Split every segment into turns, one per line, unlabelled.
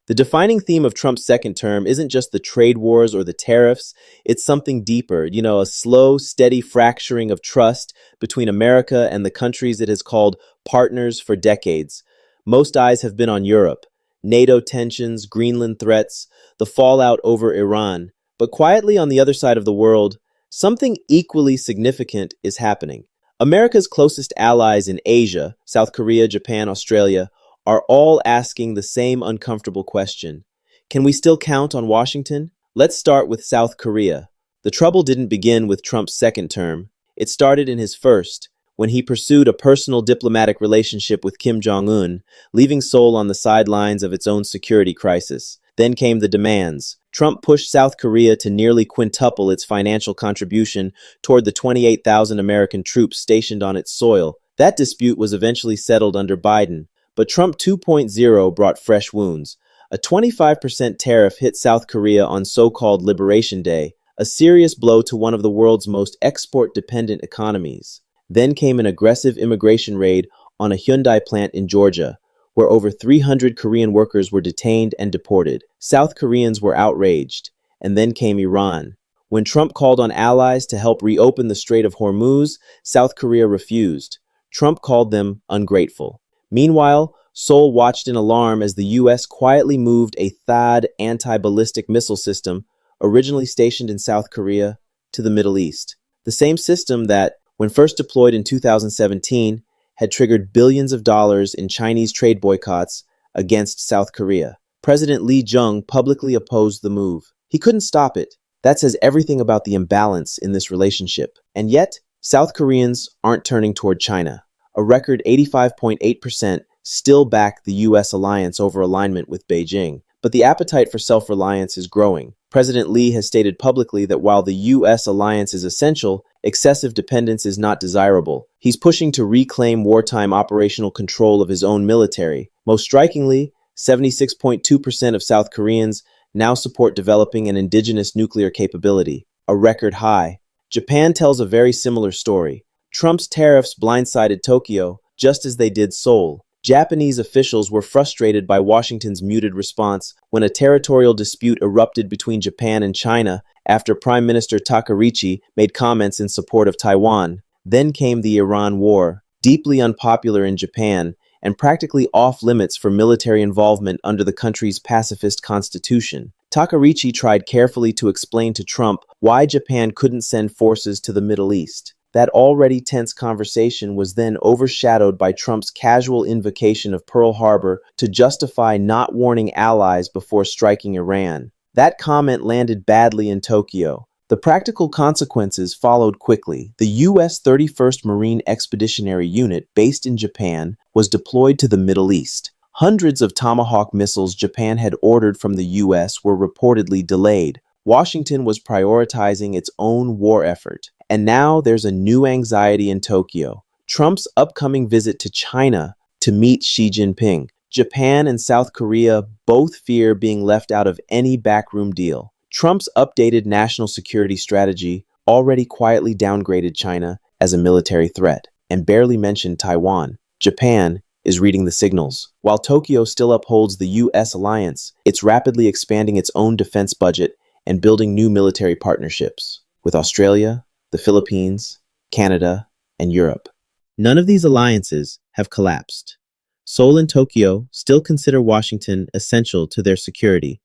The defining theme of Trump's second term isn't just the trade wars or the tariffs, it's something deeper, a slow, steady fracturing of trust between America and the countries it has called partners for decades. Most eyes have been on Europe, NATO tensions, Greenland threats, the fallout over Iran. But quietly on the other side of the world, something equally significant is happening. America's closest allies in Asia, South Korea, Japan, Australia, are all asking the same uncomfortable question. Can we still count on Washington? Let's start with South Korea. The trouble didn't begin with Trump's second term. It started in his first, when he pursued a personal diplomatic relationship with Kim Jong-un, leaving Seoul on the sidelines of its own security crisis. Then came the demands. Trump pushed South Korea to nearly quintuple its financial contribution toward the 28,000 American troops stationed on its soil. That dispute was eventually settled under Biden. But Trump 2.0 brought fresh wounds. A 25% tariff hit South Korea on so-called Liberation Day, a serious blow to one of the world's most export-dependent economies. Then came an aggressive immigration raid on a Hyundai plant in Georgia, where over 300 Korean workers were detained and deported. South Koreans were outraged. And then came Iran. When Trump called on allies to help reopen the Strait of Hormuz, South Korea refused. Trump called them ungrateful. Meanwhile, Seoul watched in alarm as the U.S. quietly moved a THAAD anti-ballistic missile system, originally stationed in South Korea, to the Middle East. The same system that, when first deployed in 2017, had triggered billions of dollars in Chinese trade boycotts against South Korea. President Lee Jung publicly opposed the move. He couldn't stop it. That says everything about the imbalance in this relationship. And yet, South Koreans aren't turning toward China. A record 85.8% still back the U.S. alliance over alignment with Beijing. But the appetite for self-reliance is growing. President Lee has stated publicly that while the U.S. alliance is essential, excessive dependence is not desirable. He's pushing to reclaim wartime operational control of his own military. Most strikingly, 76.2% of South Koreans now support developing an indigenous nuclear capability, a record high. Japan tells a very similar story. Trump's tariffs blindsided Tokyo, just as they did Seoul. Japanese officials were frustrated by Washington's muted response when a territorial dispute erupted between Japan and China after Prime Minister Takaichi made comments in support of Taiwan. Then came the Iran war, deeply unpopular in Japan and practically off-limits for military involvement under the country's pacifist constitution. Takaichi tried carefully to explain to Trump why Japan couldn't send forces to the Middle East. That already tense conversation was then overshadowed by Trump's casual invocation of Pearl Harbor to justify not warning allies before striking Iran. That comment landed badly in Tokyo. The practical consequences followed quickly. The U.S. 31st Marine Expeditionary Unit, based in Japan, was deployed to the Middle East. Hundreds of Tomahawk missiles Japan had ordered from the U.S. were reportedly delayed. Washington was prioritizing its own war effort. And now there's a new anxiety in Tokyo. Trump's upcoming visit to China to meet Xi Jinping. Japan and South Korea both fear being left out of any backroom deal. Trump's updated national security strategy already quietly downgraded China as a military threat and barely mentioned Taiwan. Japan is reading the signals. While Tokyo still upholds the U.S. alliance, it's rapidly expanding its own defense budget and building new military partnerships with Australia, the Philippines, Canada, and Europe. None of these alliances have collapsed. Seoul and Tokyo still consider Washington essential to their security,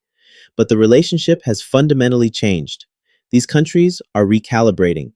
but the relationship has fundamentally changed. These countries are recalibrating.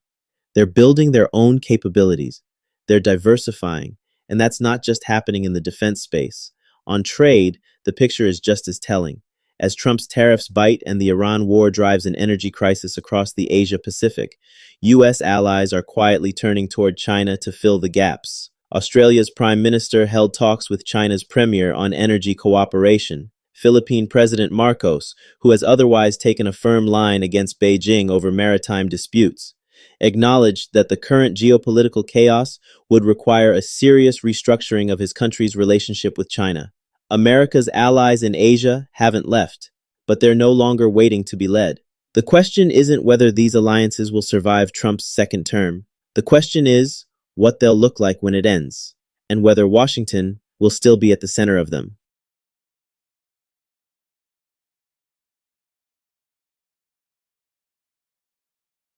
They're building their own capabilities. They're diversifying, and that's not just happening in the defense space. On trade, the picture is just as telling. As Trump's tariffs bite and the Iran war drives an energy crisis across the Asia-Pacific, U.S. allies are quietly turning toward China to fill the gaps. Australia's Prime Minister held talks with China's Premier on energy cooperation. Philippine President Marcos, who has otherwise taken a firm line against Beijing over maritime disputes, acknowledged that the current geopolitical chaos would require a serious restructuring of his country's relationship with China. America's allies in Asia haven't left, but they're no longer waiting to be led. The question isn't whether these alliances will survive Trump's second term. The question is what they'll look like when it ends, and whether Washington will still be at the center of them.